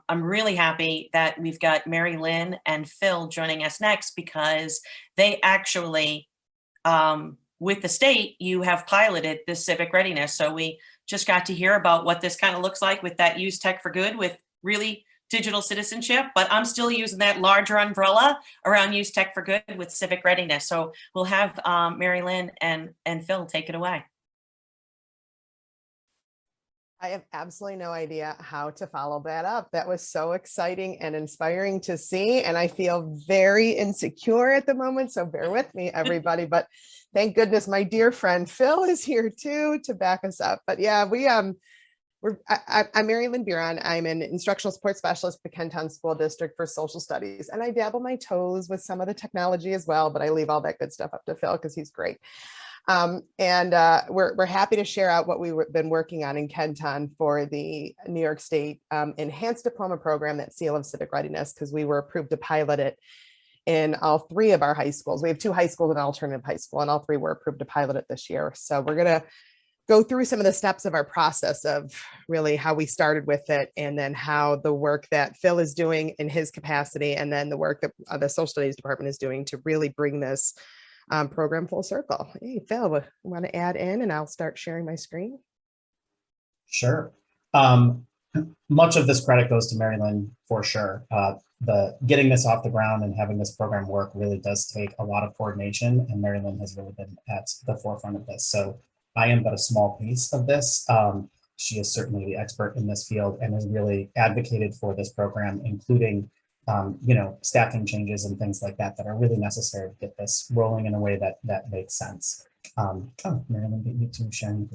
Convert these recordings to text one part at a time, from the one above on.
I'm really happy that we've got Mary Lynn and Phil joining us next, because they actually, with the state, you have piloted this civic readiness. So we just got to hear about what this kind of looks like with that Use Tech for Good with really digital citizenship, but I'm still using that larger umbrella around Use Tech for Good with civic readiness. So we'll have Mary Lynn and Phil take it away. I have absolutely no idea how to follow that up. That was so exciting and inspiring to see. And I feel very insecure at the moment. So bear with me, everybody. But thank goodness my dear friend Phil is here too to back us up. But yeah, I'm Mary Lynn Buron. I'm an instructional support specialist for the Kenton School District for Social Studies. And I dabble my toes with some of the technology as well, but I leave all that good stuff up to Phil because he's great. We're happy to share out what we've been working on in Kenton for the New York State Enhanced Diploma Program, that Seal of Civic Readiness, because we were approved to pilot it in all 3 of our high schools. We have 2 high schools and an alternative high school, and all 3 were approved to pilot it this year. So we're going to go through some of the steps of our process of really how we started with it, and then how the work that Phil is doing in his capacity, and then the work that the Social Studies Department is doing to really bring this program full circle. Hey, Phil, want to add in, and I'll start sharing my screen? Sure. Much of this credit goes to Mary Lynn for sure. The getting this off the ground and having this program work really does take a lot of coordination, and Mary Lynn has really been at the forefront of this. So I am but a small piece of this. She is certainly the expert in this field and has really advocated for this program, including staffing changes and things like that are really necessary to get this rolling in a way that makes sense. Mary Lynn, beat me to sharing.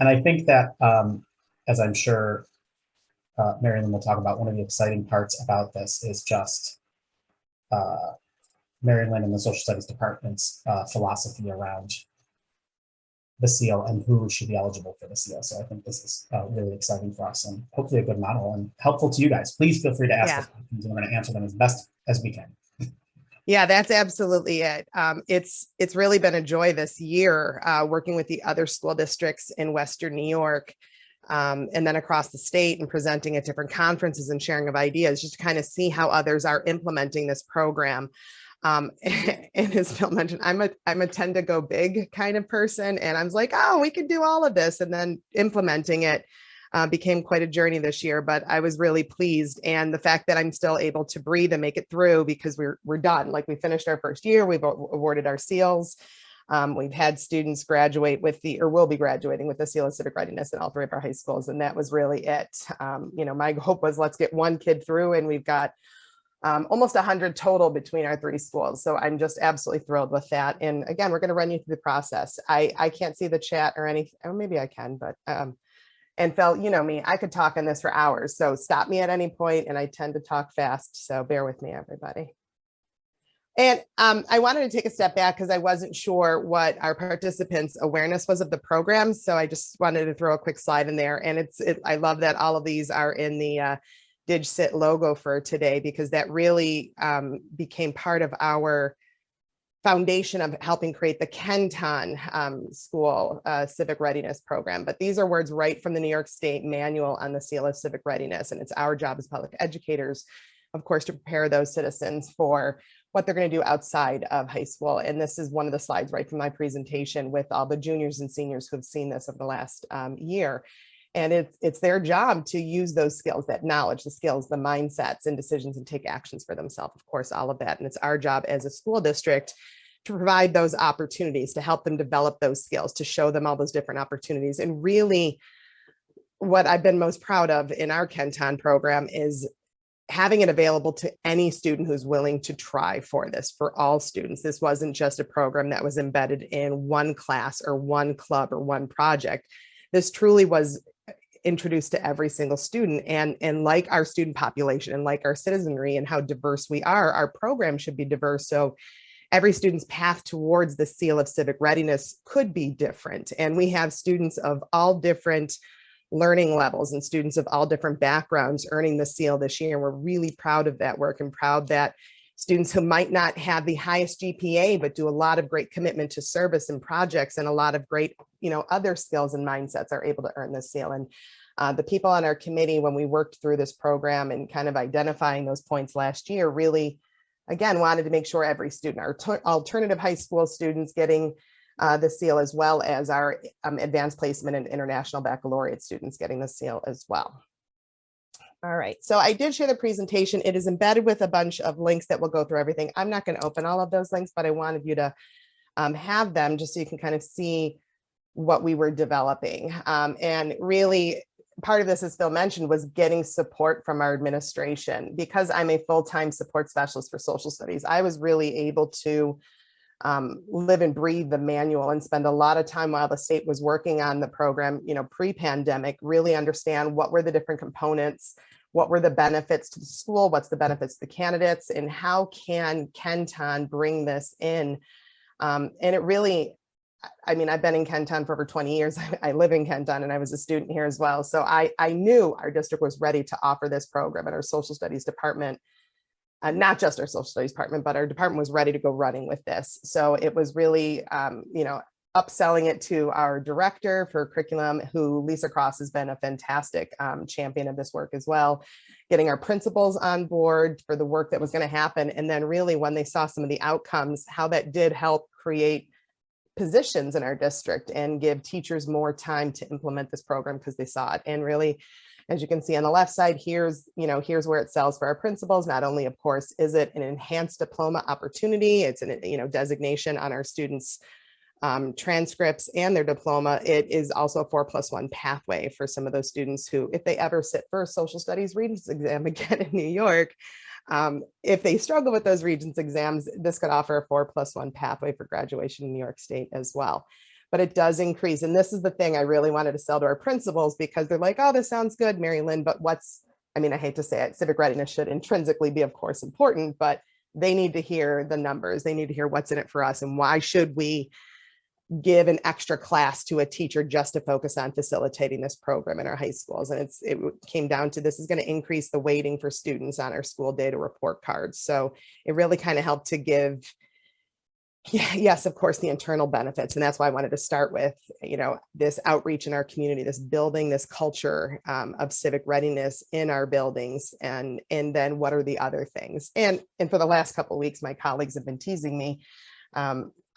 And I think that, as I'm sure Mary Lynn will talk about, one of the exciting parts about this is just Mary Lynn and the Social Studies Department's philosophy around the seal and who should be eligible for the seal. So I think this is really exciting for us, and hopefully a good model and helpful to you guys. Please feel free to ask us questions, and we're going to answer them as best as we can. Yeah, that's absolutely it. It's really been a joy this year working with the other school districts in Western New York, and then across the state, and presenting at different conferences and sharing of ideas, just to kind of see how others are implementing this program. And as Phil mentioned, I'm a tend to go big kind of person, and I was like, oh, we could do all of this, and then implementing it became quite a journey this year. But I was really pleased, and the fact that I'm still able to breathe and make it through, because we're done. Like, we finished our first year, we've awarded our seals. We've had students graduate with will be graduating with the Seal of Civic Readiness in all 3 of our high schools, and that was really it. My hope was, let's get one kid through, and we've got almost 100 total between our 3 schools. So I'm just absolutely thrilled with that. And again, we're going to run you through the process. I can't see the chat or anything. Oh, maybe I can, but and Phil, you know me, I could talk on this for hours. So stop me at any point, and I tend to talk fast. So bear with me, everybody. And I wanted to take a step back because I wasn't sure what our participants' awareness was of the program. So I just wanted to throw a quick slide in there. And I love that all of these are in the DIGCIT logo for today, because that really became part of our foundation of helping create the Kenton School Civic Readiness Program. But these are words right from the New York State Manual on the Seal of Civic Readiness. And it's our job as public educators, of course, to prepare those citizens for what they're going to do outside of high school. And this is one of the slides right from my presentation with all the juniors and seniors who have seen this over the last year. And it's their job to use those skills, that knowledge, the skills, the mindsets and decisions, and take actions for themselves, of course, all of that. And it's our job as a school district to provide those opportunities, to help them develop those skills, to show them all those different opportunities. And really, what I've been most proud of in our Kenton program is having it available to any student who's willing to try for this, for all students. This wasn't just a program that was embedded in one class or one club or one project. This truly was introduced to every single student, and like our student population and like our citizenry and how diverse we are, our program should be diverse. So every student's path towards the Seal of Civic Readiness could be different. And we have students of all different learning levels and students of all different backgrounds earning the seal this year. And we're really proud of that work, and proud that students who might not have the highest GPA, but do a lot of great commitment to service and projects and a lot of great, other skills and mindsets are able to earn this seal. And the people on our committee, when we worked through this program and kind of identifying those points last year, really, again, wanted to make sure every student, our alternative high school students getting the seal, as well as our advanced placement and international baccalaureate students getting the seal as well. All right, so I did share the presentation. It is embedded with a bunch of links that will go through everything. I'm not going to open all of those links, but I wanted you to have them just so you can kind of see what we were developing. And really, part of this, as Phil mentioned, was getting support from our administration. Because I'm a full-time support specialist for social studies, I was really able to live and breathe the manual and spend a lot of time while the state was working on the program, pre-pandemic, really understand what were the different components, what were the benefits to the school, what's the benefits to the candidates, and how can Kenton bring this in. And it really, I've been in Kenton for over 20 years. I live in Kenton and I was a student here as well. So I knew our district was ready to offer this program, and our social studies department, not just our social studies department, but our department was ready to go running with this. So it was really, upselling it to our director for curriculum, who Lisa Cross has been a fantastic champion of this work as well, getting our principals on board for the work that was going to happen. And then really, when they saw some of the outcomes, how that did help create positions in our district and give teachers more time to implement this program because they saw it. And really, as you can see on the left side, here's where it sells for our principals. Not only, of course, is it an enhanced diploma opportunity, it's an designation on our students' transcripts and their diploma. It is also a 4+1 pathway for some of those students who, if they ever sit for a social studies Regents exam again in New York, if they struggle with those Regents exams, this could offer a 4+1 pathway for graduation in New York State as well. But it does increase. And this is the thing I really wanted to sell to our principals, because they're like, oh, this sounds good, Mary Lynn, but I hate to say it, civic readiness should intrinsically be, of course, important, but they need to hear the numbers. They need to hear what's in it for us, and why should we give an extra class to a teacher just to focus on facilitating this program in our high schools. And it came down to, this is going to increase the weighting for students on our school data report cards. So it really kind of helped to give, yes, of course, the internal benefits. And that's why I wanted to start with, this outreach in our community, this building, this culture of civic readiness in our buildings. And then what are the other things? And for the last couple of weeks, my colleagues have been teasing me.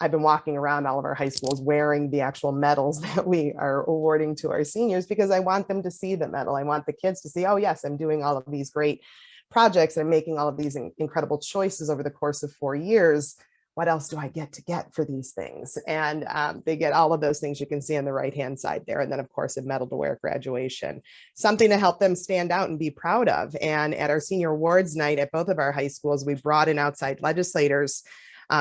I've been walking around all of our high schools wearing the actual medals that we are awarding to our seniors, because I want them to see the medal. I want the kids to see, oh yes, I'm doing all of these great projects. I'm making all of these incredible choices over the course of 4 years. What else do I get for these things? And they get all of those things you can see on the right-hand side there. And then, of course, a medal to wear at graduation, something to help them stand out and be proud of. And at our senior awards night at both of our high schools, we brought in outside legislators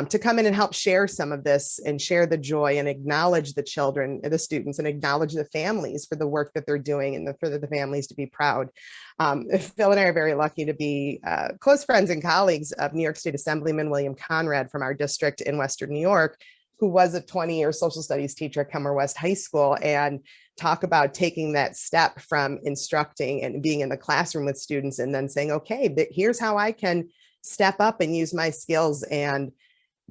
to come in and help share some of this and share the joy and acknowledge the children, the students, and acknowledge the families for the work that they're doing, and for the families to be proud. Phil and I are very lucky to be close friends and colleagues of New York State Assemblyman William Conrad from our district in Western New York, who was a 20-year social studies teacher at Kenmore West High School, and talk about taking that step from instructing and being in the classroom with students and then saying, okay, here's how I can step up and use my skills and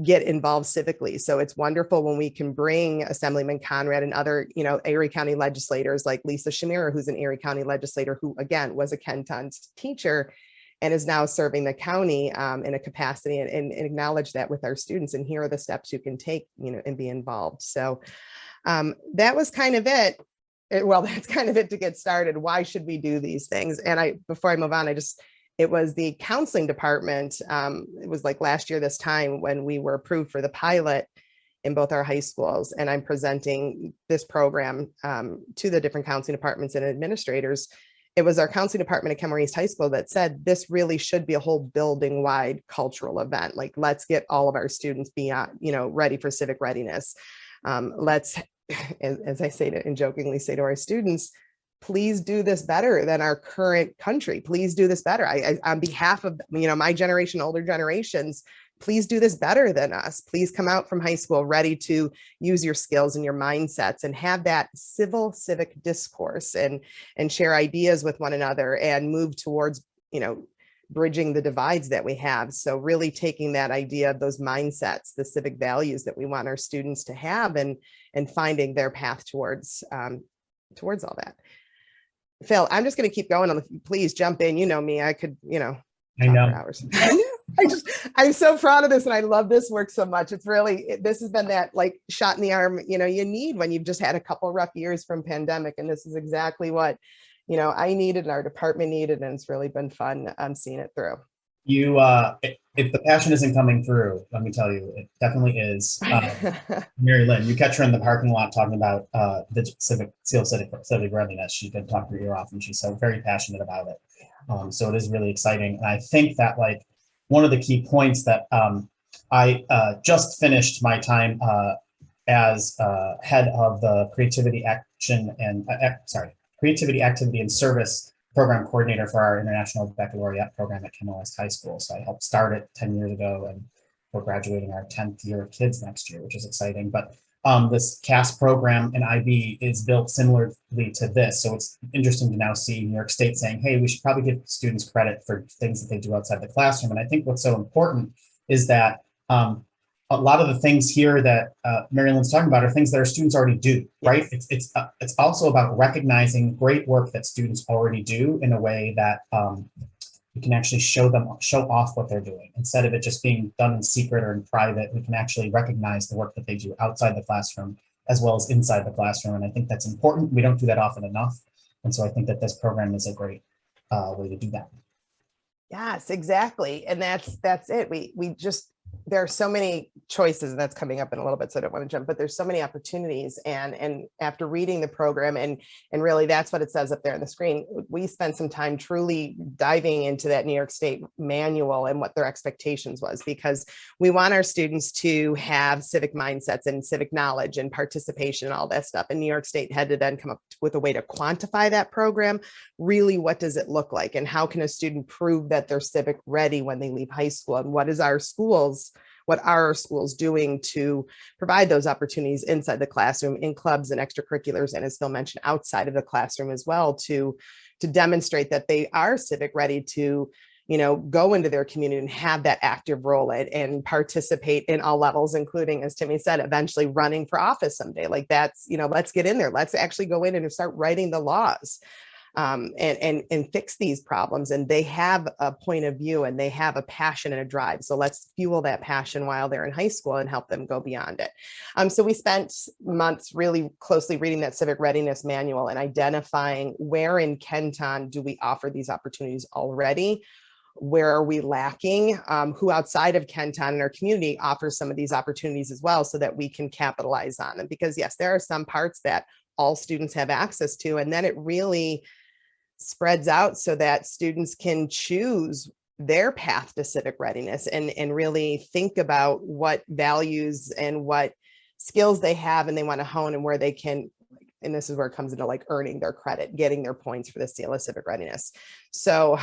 get involved civically. So it's wonderful when we can bring Assemblyman Conrad and other, Erie County legislators like Lisa Shamira, who's an Erie County legislator, who again was a Kenton teacher and is now serving the county in a capacity, and acknowledge that with our students. And here are the steps you can take, and be involved. So that was kind of it. Well, that's kind of it to get started. Why should we do these things? And before I move on, it was the counseling department. It was like last year, this time, when we were approved for the pilot in both our high schools. And I'm presenting this program to the different counseling departments and administrators. It was our counseling department at Kenmore East High School that said, this really should be a whole building wide cultural event. Like, let's get all of our students beyond, ready for civic readiness. Let's, as I say to, and jokingly say to our students, please do this better than our current country. Please do this better. I on behalf of, my generation, older generations, please do this better than us. Please come out from high school ready to use your skills and your mindsets and have that civic discourse and share ideas with one another and move towards, bridging the divides that we have. So really taking that idea of those mindsets, the civic values that we want our students to have, and finding their path towards all that. Phil, I'm just going to keep going. Please jump in. You know me, I could, I talk know. for hours. I'm so proud of this, and I love this work so much. It's really, this has been that like shot in the arm, you need when you've just had a couple rough years from pandemic. And this is exactly what, I needed and our department needed. And it's really been fun seeing it through. You, if the passion isn't coming through, let me tell you, it definitely is. Mary Lynn, you catch her in the parking lot talking about the civic readiness. She could talk her ear off, and she's so very passionate about it. So it is really exciting. And I think that like one of the key points that I just finished my time as head of the Creativity Activity and Service Program Coordinator for our International Baccalaureate program at Kennewick High School. So I helped start it 10 years ago, and we're graduating our 10th year of kids next year, which is exciting. But this CAS program in IB is built similarly to this. So it's interesting to now see New York State saying, hey, we should probably give students credit for things that they do outside the classroom. And I think what's so important is that a lot of the things here that Mary Lynn's talking about are things that our students already do, right? Yes. It's also about recognizing great work that students already do in a way that we can actually show off what they're doing. Instead of it just being done in secret or in private, we can actually recognize the work that they do outside the classroom as well as inside the classroom. And I think that's important. We don't do that often enough. And so I think that this program is a great way to do that. Yes, exactly. And that's it. We just, there are so many choices, and that's coming up in a little bit, so I don't want to jump, but there's so many opportunities. And after reading the program, and really that's what it says up there on the screen, we spent some time truly diving into that New York State manual and what their expectations was, because we want our students to have civic mindsets and civic knowledge and participation and all that stuff. And New York State had to then come up with a way to quantify that program. Really, what does it look like? And how can a student prove that they're civic ready when they leave high school? And what are our schools doing to provide those opportunities inside the classroom, in clubs and extracurriculars, and as Phil mentioned, outside of the classroom as well, to demonstrate that they are civic ready to, go into their community and have that active role and participate in all levels, including, as Timmy said, eventually running for office someday. Like that's, let's get in there. Let's actually go in and start writing the laws. And fix these problems. And they have a point of view, and they have a passion and a drive. So let's fuel that passion while they're in high school and help them go beyond it. So we spent months really closely reading that civic readiness manual and identifying where in Kenton do we offer these opportunities already? Where are we lacking? Who outside of Kenton in our community offers some of these opportunities as well, so that we can capitalize on them? Because yes, there are some parts that all students have access to, and then it really spreads out so that students can choose their path to civic readiness and really think about what values and what skills they have and they want to hone, and where they can, and this is where it comes into like earning their credit, getting their points for the seal of civic readiness. So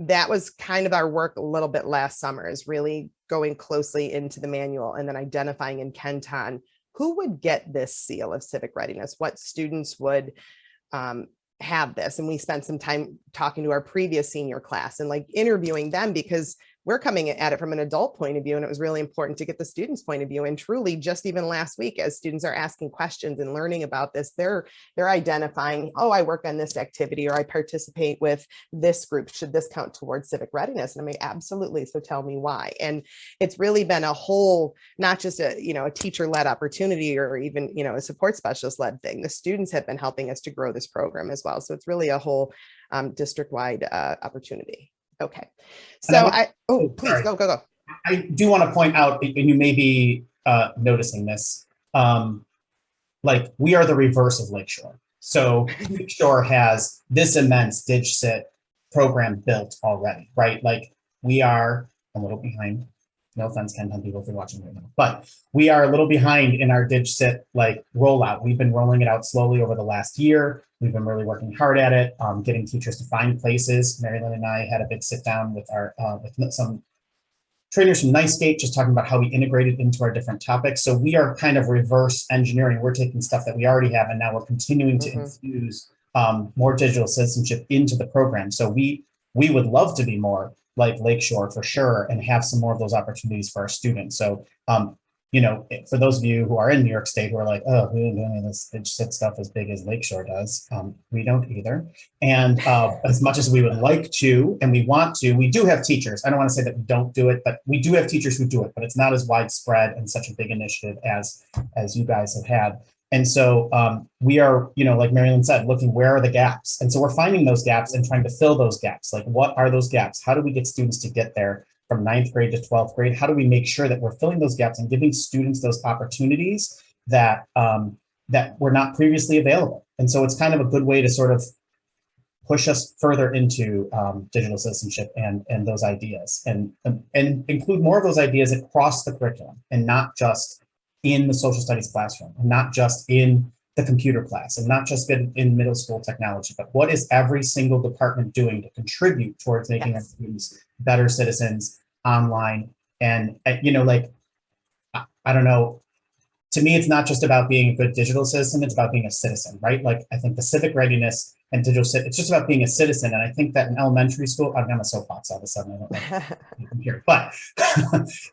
that was kind of our work a little bit last summer, is really going closely into the manual and then identifying in Kenton who would get this seal of civic readiness, what students would have this. And we spent some time talking to our previous senior class and like interviewing them, because we're coming at it from an adult point of view. And it was really important to get the students' point of view. And truly, just even last week, as students are asking questions and learning about this, they're identifying, oh, I work on this activity, or I participate with this group. Should this count towards civic readiness? And I'm like, absolutely. So tell me why. And it's really been a whole, not just a teacher-led opportunity, or even, a support specialist-led thing. The students have been helping us to grow this program as well. So it's really a whole district-wide opportunity. Okay. So please sorry. go. I do want to point out, and you may be noticing this, like we are the reverse of Lakeshore. So Lakeshore has this immense DIGCIT program built already, right? Like we are a little behind. No offense, Kenton people, if you're watching right now, but we are a little behind in our DIGCIT like rollout. We've been rolling it out slowly over the last year. We've been really working hard at it, getting teachers to find places. Mary Lynn and I had a big sit down with our with some trainers from NICE-Gate, just talking about how we integrated into our different topics. So we are kind of reverse engineering. We're taking stuff that we already have, and now we're continuing to infuse more digital citizenship into the program. So we would love to be more like Lakeshore for sure and have some more of those opportunities for our students. So, you know, for those of you who are in New York State who are like, oh, we don't do any of this DIGCIT stuff as big as Lakeshore does. We don't either. And as much as we would like to, and we want to, we do have teachers. I don't want to say that we don't do it, but we do have teachers who do it, but it's not as widespread and such a big initiative as you guys have had. And so we are, you know, like Marilyn said, looking where are the gaps. And so we're finding those gaps and trying to fill those gaps. Like, what are those gaps? How do we get students to get there from 9th grade to 12th grade? How do we make sure that we're filling those gaps and giving students those opportunities that that were not previously available? And so it's kind of a good way to sort of push us further into digital citizenship and those ideas, and include more of those ideas across the curriculum, and not just in the social studies classroom, and not just in the computer class, and not just in middle school technology, but what is every single department doing to contribute towards making our students better citizens online? And, you know, like, I don't know, to me, it's not just about being a good digital citizen, it's about being a citizen, right? Like, I think the civic readiness and digital, it's just about being a citizen. And I think that in elementary school, I'm on a soapbox all of a sudden, I don't know from here, but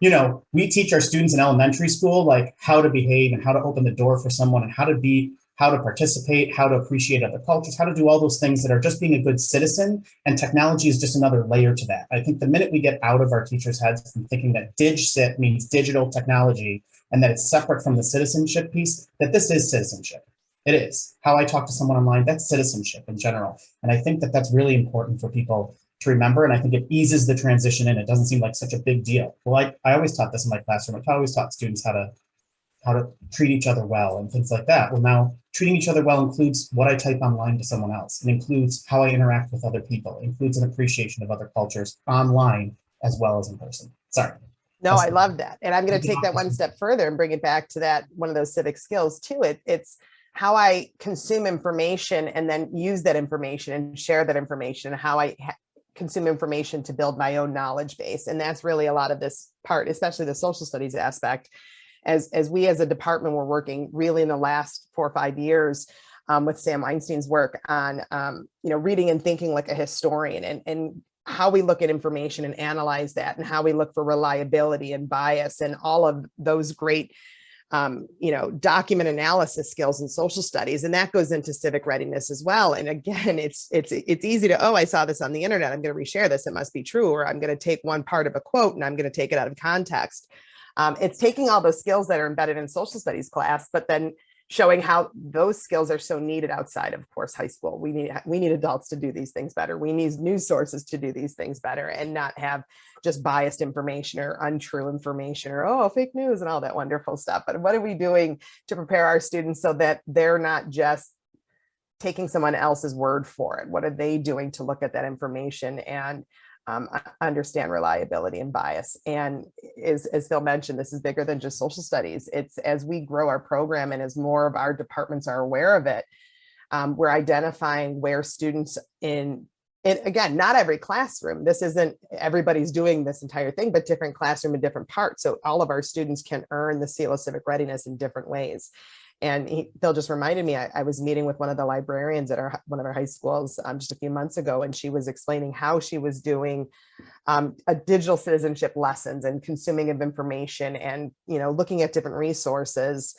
you know, we teach our students in elementary school, like, how to behave and how to open the door for someone, and how to participate, how to appreciate other cultures, how to do all those things that are just being a good citizen. And technology is just another layer to that. I think the minute we get out of our teachers' heads from thinking that DIGCIT means digital technology and that it's separate from the citizenship piece, that this is citizenship. It is. How I talk to someone online, that's citizenship in general. And I think that that's really important for people to remember. And I think it eases the transition in. It doesn't seem like such a big deal. Well, I always taught this in my classroom. I always taught students how to treat each other well and things like that. Well, now treating each other well includes what I type online to someone else. It includes how I interact with other people. It includes an appreciation of other cultures online as well as in person. Sorry. No, I love that. And I'm going to take that one step further and bring it back to that, one of those civic skills too. It's how I consume information and then use that information and share that information, how I consume information to build my own knowledge base. And that's really a lot of this part, especially the social studies aspect. As we as a department, we're working really in the last 4 or 5 years with Sam Einstein's work on, you know, reading and thinking like a historian, and how we look at information and analyze that, and how we look for reliability and bias and all of those great, you know, document analysis skills in social studies. And that goes into civic readiness as well. And again, it's easy to, oh, I saw this on the internet, I'm going to reshare this, it must be true, or I'm going to take one part of a quote and I'm going to take it out of context. It's taking all those skills that are embedded in social studies class, but then showing how those skills are so needed outside of course high school. We need adults to do these things better. We need news sources to do these things better, and not have just biased information or untrue information or, oh, fake news and all that wonderful stuff. But what are we doing to prepare our students so that they're not just taking someone else's word for it? What are they doing to look at that information and understand reliability and bias? And as Phil mentioned, this is bigger than just social studies. It's as we grow our program and as more of our departments are aware of it, we're identifying where students in again, not every classroom, this isn't everybody's doing this entire thing, but different classroom in different parts. So all of our students can earn the seal of civic readiness in different ways. And Phil just reminded me, I was meeting with one of the librarians at one of our high schools just a few months ago, and she was explaining how she was doing a digital citizenship lessons and consuming of information, and, you know, looking at different resources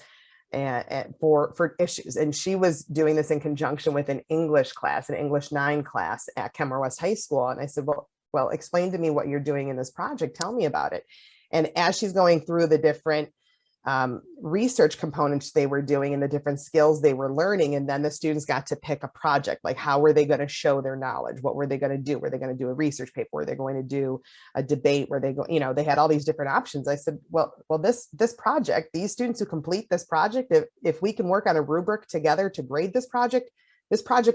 and for issues. And she was doing this in conjunction with an English class, an English 9 class at Kenmore West High School. And I said, well, explain to me what you're doing in this project. Tell me about it. And as she's going through the different research components they were doing and the different skills they were learning, and then the students got to pick a project, like how were they going to show their knowledge? What were they going to do? Were they going to do a research paper? Were they going to do a debate? Were they go, you know, they had all these different options. I said, well, this project, these students who complete this project, if we can work on a rubric together to grade this project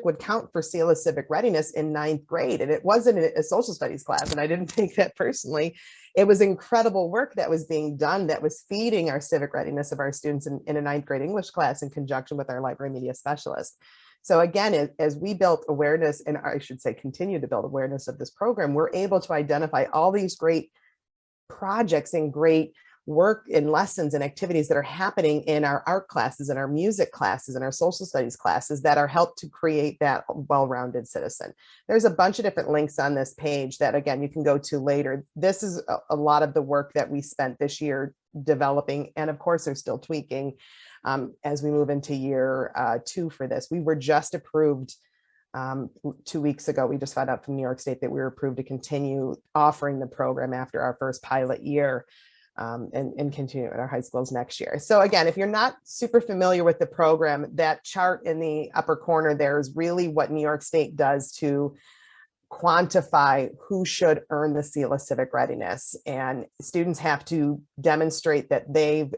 would count for seal of civic readiness in 9th grade. And it wasn't a social studies class, and I didn't think that personally. It was incredible work that was being done that was feeding our civic readiness of our students in a 9th grade English class in conjunction with our library media specialist. So again, as we built awareness, and I should say continue to build awareness of this program, we're able to identify all these great projects and great work and lessons and activities that are happening in our art classes and our music classes and our social studies classes that are helped to create that well-rounded citizen. There's a bunch of different links on this page that, again, you can go to later. This is a lot of the work that we spent this year developing, and of course they're still tweaking as we move into year 2 for this. We were just approved 2 weeks ago. We just found out from New York State that we were approved to continue offering the program after our first pilot year, and continue at our high schools next year. So again, if you're not super familiar with the program, that chart in the upper corner there is really what New York State does to quantify who should earn the seal of civic readiness. And students have to demonstrate that they've,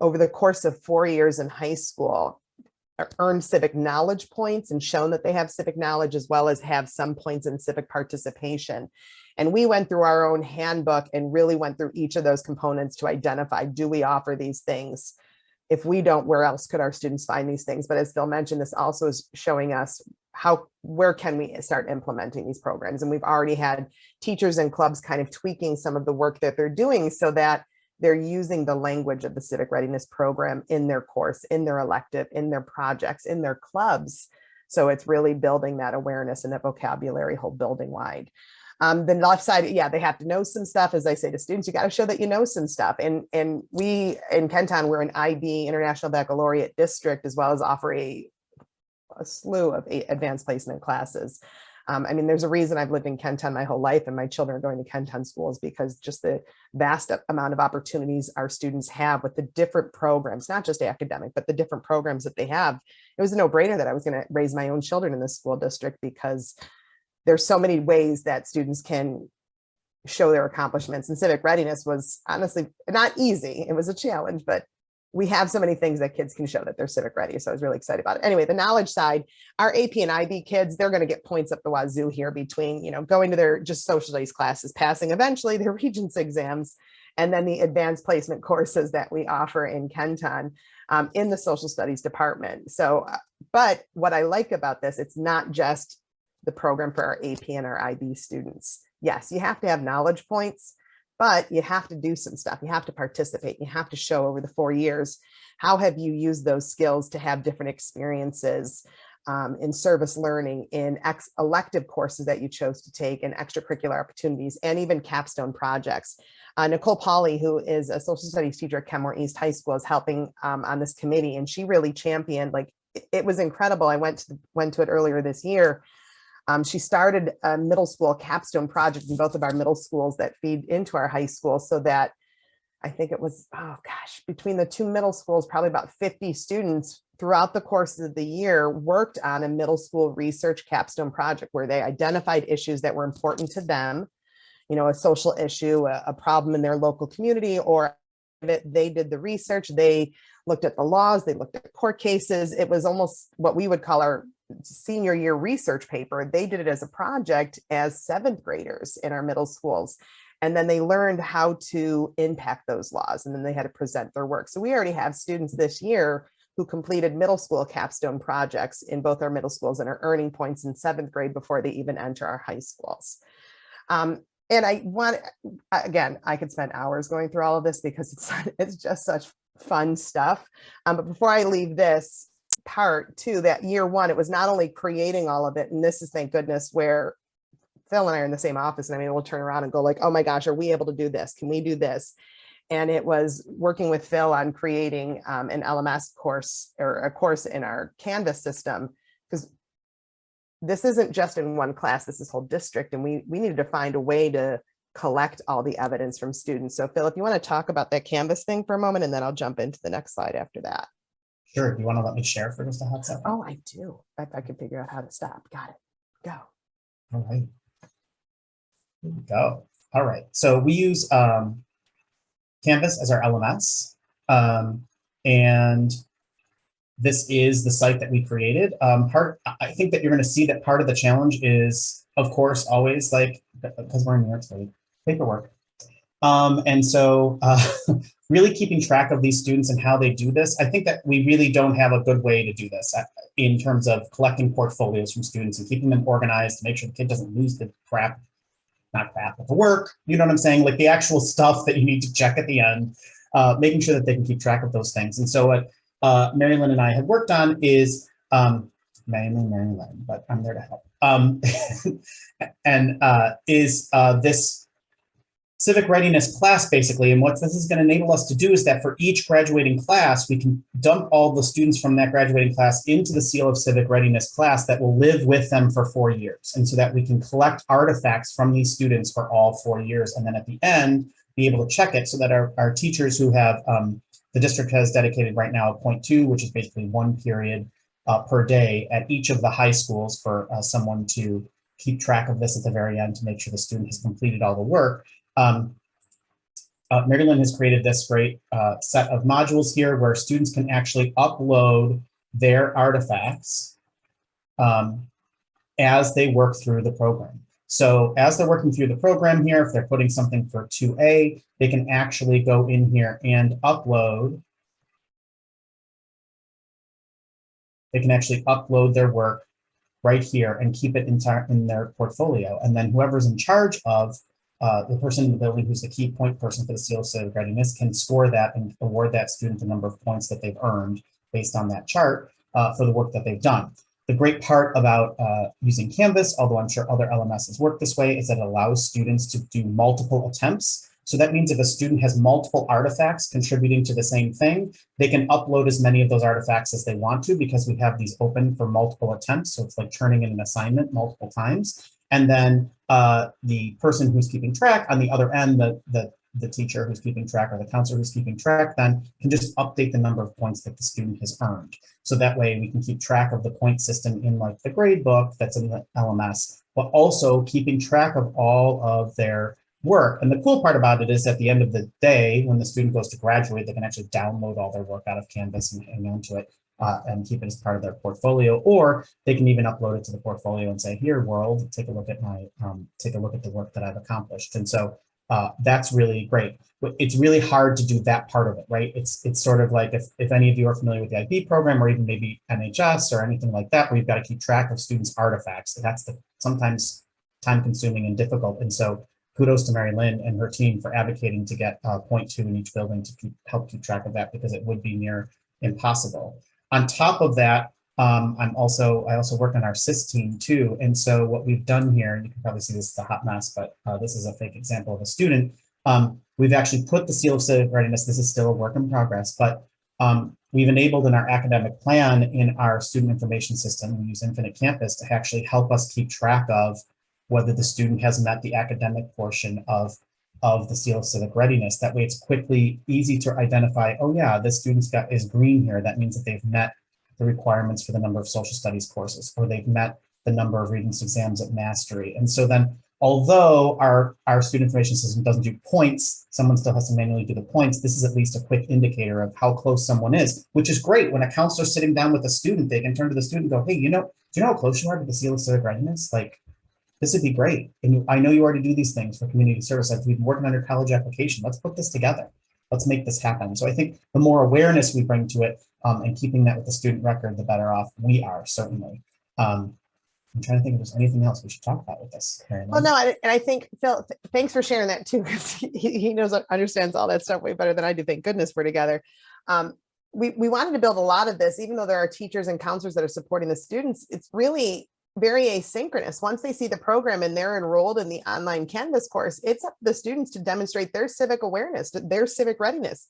over the course of 4 years in high school, earned civic knowledge points and shown that they have civic knowledge, as well as have some points in civic participation. And we went through our own handbook and really went through each of those components to identify, do we offer these things? If we don't, where else could our students find these things? But as Phil mentioned, this also is showing us where can we start implementing these programs? And we've already had teachers and clubs kind of tweaking some of the work that they're doing so that they're using the language of the civic readiness program in their course, in their elective, in their projects, in their clubs. So it's really building that awareness and that vocabulary whole building wide. The left side, yeah, they have to know some stuff. As I say to students, you got to show that you know some stuff. And we in Kenton, we're an IB International Baccalaureate district, as well as offer a slew of advanced placement classes. I mean, there's a reason I've lived in Kenton my whole life, and my children are going to Kenton schools because just the vast amount of opportunities our students have with the different programs, not just academic, but the different programs that they have. It was a no-brainer that I was going to raise my own children in this school district because there's so many ways that students can show their accomplishments, and civic readiness was honestly not easy. It was a challenge, but we have so many things that kids can show that they're civic ready. So I was really excited about it. Anyway, the knowledge side, our AP and IB kids, they're going to get points up the wazoo here between, you know, going to their just social studies classes, passing eventually their Regents exams, and then the advanced placement courses that we offer in Kenton in the social studies department. So, but what I like about this, it's not just the program for our AP and our IB students. Yes, you have to have knowledge points, but you have to do some stuff. You have to participate. You have to show over the 4 years, how have you used those skills to have different experiences in service learning, in elective courses that you chose to take, and extracurricular opportunities, and even capstone projects. Nicole Pauley, who is a social studies teacher at Kenmore East High School, is helping on this committee, and she really championed, like, it was incredible. I went to it earlier this year. She started a middle school capstone project in both of our middle schools that feed into our high school, so that I think it was, oh gosh, between the two middle schools, probably about 50 students throughout the course of the year worked on a middle school research capstone project where they identified issues that were important to them, you know, a social issue, a problem in their local community, or they did the research, they looked at the laws, they looked at court cases. It was almost what we would call our senior year research paper. They did it as a project as 7th graders in our middle schools. And then they learned how to impact those laws, and then they had to present their work. So we already have students this year who completed middle school capstone projects in both our middle schools and are earning points in 7th grade before they even enter our high schools. And I want, again, I could spend hours going through all of this because it's just such fun stuff. But before I leave this part too, that year one, it was not only creating all of it, and this is, thank goodness, where Phil and I are in the same office, and I'm able to turn around and go like, oh my gosh, are we able to do this? Can we do this? And it was working with Phil on creating an LMS course, or a course in our Canvas system, because this isn't just in one class, this is whole district, and we needed to find a way to collect all the evidence from students. So Phil, if you want to talk about that Canvas thing for a moment, and then I'll jump into the next slide after that. Sure. Do you want to let me share for just a hot second? Oh, I do. If I can figure out how to stop. Got it. Go. All right. Here we go. All right. So we use Canvas as our LMS. And this is the site that we created. I think that you're going to see that part of the challenge is, of course, always, like, because we're in New York State, paperwork. And so really keeping track of these students and how they do this. I think that we really don't have a good way to do this in terms of collecting portfolios from students and keeping them organized to make sure the kid doesn't lose the crap, not crap, but the work, you know what I'm saying? Like the actual stuff that you need to check at the end. making sure that they can keep track of those things. And so what Mary Lynn and I had worked on is, mainly Mary Lynn, but I'm there to help, this civic readiness class, basically. And what this is going to enable us to do is that for each graduating class, we can dump all the students from that graduating class into the Seal of Civic Readiness class that will live with them for 4 years. And so that we can collect artifacts from these students for all 4 years. And then at the end, be able to check it so that our teachers who have, the district has dedicated right now a 0.2, which is basically 1 period per day at each of the high schools for someone to keep track of this at the very end to make sure the student has completed all the work. Mary Lynn has created this great set of modules here where students can actually upload their artifacts as they work through the program. So as they're working through the program here, if they're putting something for 2A, they can actually go in here and upload. They can actually upload their work right here and keep it in their portfolio. And then whoever's in charge of the person in the building who's the key point person for the Seal of Civic Readiness can score that and award that student the number of points that they've earned based on that chart for the work that they've done. The great part about using Canvas, although I'm sure other LMSs work this way, is that it allows students to do multiple attempts. So that means if a student has multiple artifacts contributing to the same thing, they can upload as many of those artifacts as they want to because we have these open for multiple attempts. So it's like turning in an assignment multiple times. And then the person who's keeping track on the other end, the teacher who's keeping track or the counselor who's keeping track then can just update the number of points that the student has earned. So that way we can keep track of the point system in like the grade book that's in the LMS, but also keeping track of all of their work. And the cool part about it is at the end of the day, when the student goes to graduate, they can actually download all their work out of Canvas and hang on to it. And keep it as part of their portfolio, or they can even upload it to the portfolio and say, "Here, world, take a look at my, take a look at the work that I've accomplished." And so that's really great. But it's really hard to do that part of it, right? It's sort of like if any of you are familiar with the IB program, or even maybe NHS or anything like that, where you've got to keep track of students' artifacts. That's sometimes time-consuming and difficult. And so kudos to Mary Lynn and her team for advocating to get 0.2 in each building to help keep track of that, because it would be near impossible. On top of that, I also work on our SIS team too. And so what we've done here, and you can probably see this is a hot mess, but this is a fake example of a student. We've actually put the Seal of Civic Readiness, this is still a work in progress, but we've enabled in our academic plan in our student information system, we use Infinite Campus to actually help us keep track of whether the student has met the academic portion of the Seal of Civic Readiness. That way it's quickly easy to identify, oh yeah, this student's is green here. That means that they've met the requirements for the number of social studies courses, or they've met the number of readings exams at mastery. And so then, although our student information system doesn't do points, someone still has to manually do the points. This is at least a quick indicator of how close someone is, which is great. When a counselor's sitting down with a student, they can turn to the student and go, hey, do you know how close you are to the Seal of Civic Readiness? Like, this would be great. And I know you already do these things for community service. We've been working on your college application. Let's put this together. Let's make this happen. So I think the more awareness we bring to it and keeping that with the student record, the better off we are, certainly. I'm trying to think if there's anything else we should talk about with this. Well, no, and I think, Phil, thanks for sharing that too, because he knows, understands all that stuff way better than I do. Thank goodness we're together. We wanted to build a lot of this, even though there are teachers and counselors that are supporting the students. It's really very asynchronous. Once they see the program and they're enrolled in the online Canvas course, it's up to the students to demonstrate their civic awareness, their civic readiness.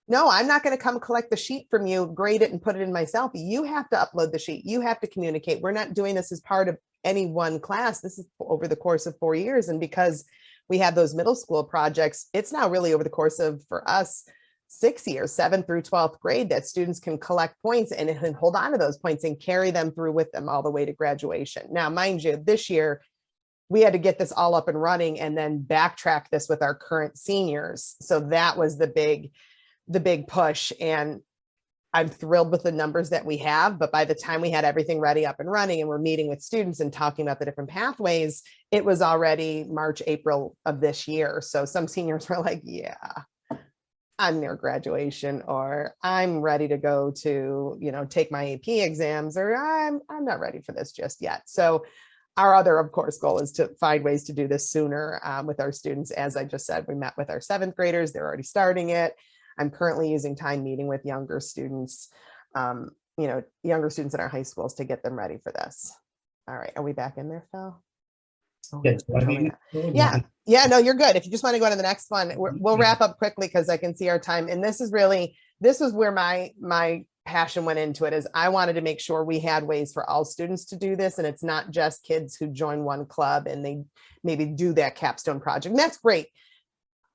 No, I'm not going to come collect the sheet from you, grade it and put it in myself. You have to upload the sheet. You have to communicate. We're not doing this as part of any one class. This is over the course of 4 years. And because we have those middle school projects, it's now really over the course of, for us, 6 years, 7th through 12th grade, that students can collect points and hold on to those points and carry them through with them all the way to graduation. Now, mind you, this year, we had to get this all up and running and then backtrack this with our current seniors. So that was the big push. And I'm thrilled with the numbers that we have, but by the time we had everything ready up and running and we're meeting with students and talking about the different pathways, it was already March, April of this year. So some seniors were like, yeah, I'm near graduation, or I'm ready to go to, take my AP exams, or I'm not ready for this just yet. So our other, of course, goal is to find ways to do this sooner with our students. As I just said, we met with our 7th graders. They're already starting it. I'm currently using time meeting with younger students, younger students in our high schools to get them ready for this. All right, are we back in there, Phil? Oh, Yeah, yeah, no, you're good. If you just want to go to the next one, we'll wrap up quickly because I can see our time. And this is where my passion went into it, is I wanted to make sure we had ways for all students to do this. And it's not just kids who join one club and they maybe do that capstone project. And that's great.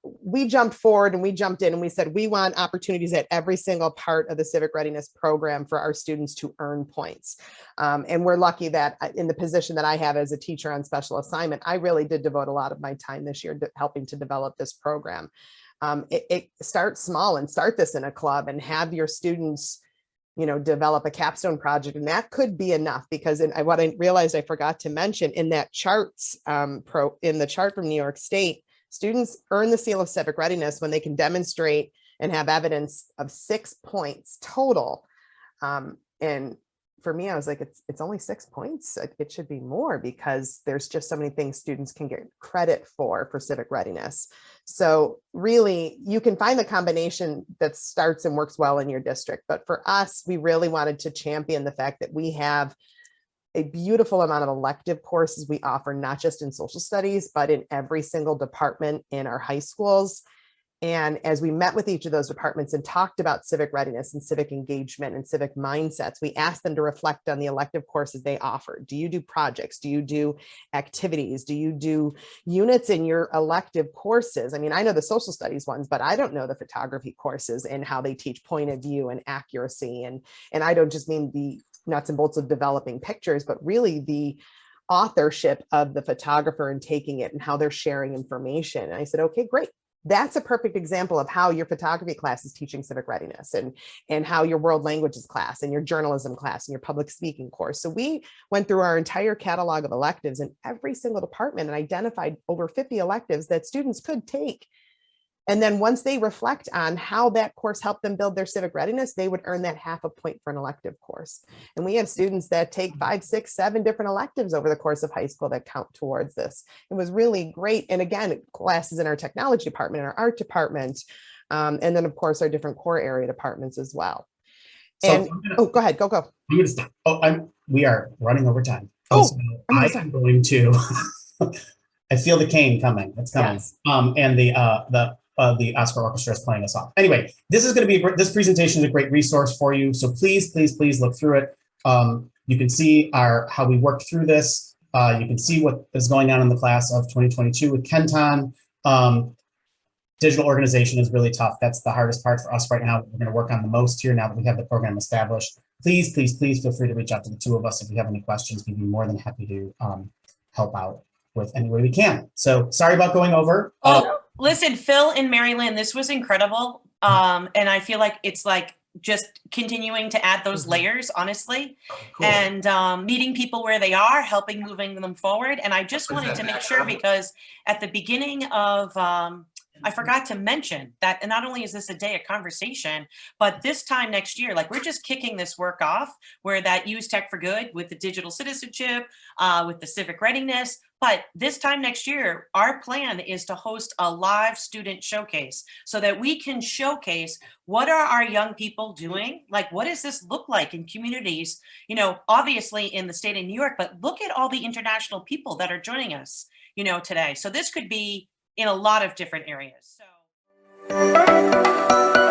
We jumped forward and we jumped in and we said, we want opportunities at every single part of the civic readiness program for our students to earn points. And we're lucky that in the position that I have as a teacher on special assignment, I really did devote a lot of my time this year to helping to develop this program. It starts small and start this in a club and have your students, develop a capstone project. And that could be enough, because what I realized I forgot to mention in that charts, in the chart from New York State, students earn the seal of civic readiness when they can demonstrate and have evidence of 6 points total. And for me, I was like, it's only 6 points. It should be more, because there's just so many things students can get credit for civic readiness. So really, you can find the combination that starts and works well in your district. But for us, we really wanted to champion the fact that we have a beautiful amount of elective courses we offer, not just in social studies, but in every single department in our high schools. And as we met with each of those departments and talked about civic readiness and civic engagement and civic mindsets, we asked them to reflect on the elective courses they offer. Do you do projects? Do you do activities? Do you do units in your elective courses? I mean, I know the social studies ones, but I don't know the photography courses and how they teach point of view and accuracy. And I don't just mean the nuts and bolts of developing pictures, but really the authorship of the photographer and taking it and how they're sharing information. And I said, okay, great. That's a perfect example of how your photography class is teaching civic readiness, and how your world languages class and your journalism class and your public speaking course. So we went through our entire catalog of electives in every single department and identified over 50 electives that students could take. And then once they reflect on how that course helped them build their civic readiness, they would earn that ½ a point for an elective course. And we have students that take 5, 6, 7 different electives over the course of high school that count towards this. It was really great. And again, classes in our technology department, our art department, and then of course our different core area departments as well. And go ahead, go. We are running over time. So I'm going to. I feel the cane coming. It's coming. Yes. And the Oscar Orchestra is playing us off. Anyway, this is going to be this presentation is a great resource for you. So please look through it. You can see how we worked through this. You can see what is going on in the class of 2022 with Kenton. Digital organization is really tough. That's the hardest part for us right now. We're going to work on the most here now that we have the program established. Please feel free to reach out to the two of us if you have any questions. We'd be more than happy to help out with any way we can. So sorry about going over. Listen, Phil and Mary Lynn, this was incredible. And I feel like it's like just continuing to add those layers, honestly, cool. And meeting people where they are, moving them forward. And I just wanted to make sure, because at the beginning of, I forgot to mention that, and not only is this a day of conversation, but this time next year, like, we're just kicking this work off, where that Use Tech for Good with the digital citizenship, with the civic readiness. But this time next year, our plan is to host a live student showcase so that we can showcase what are our young people doing? Like, what does this look like in communities, obviously in the state of New York, but look at all the international people that are joining us, today. So this could be in a lot of different areas. So.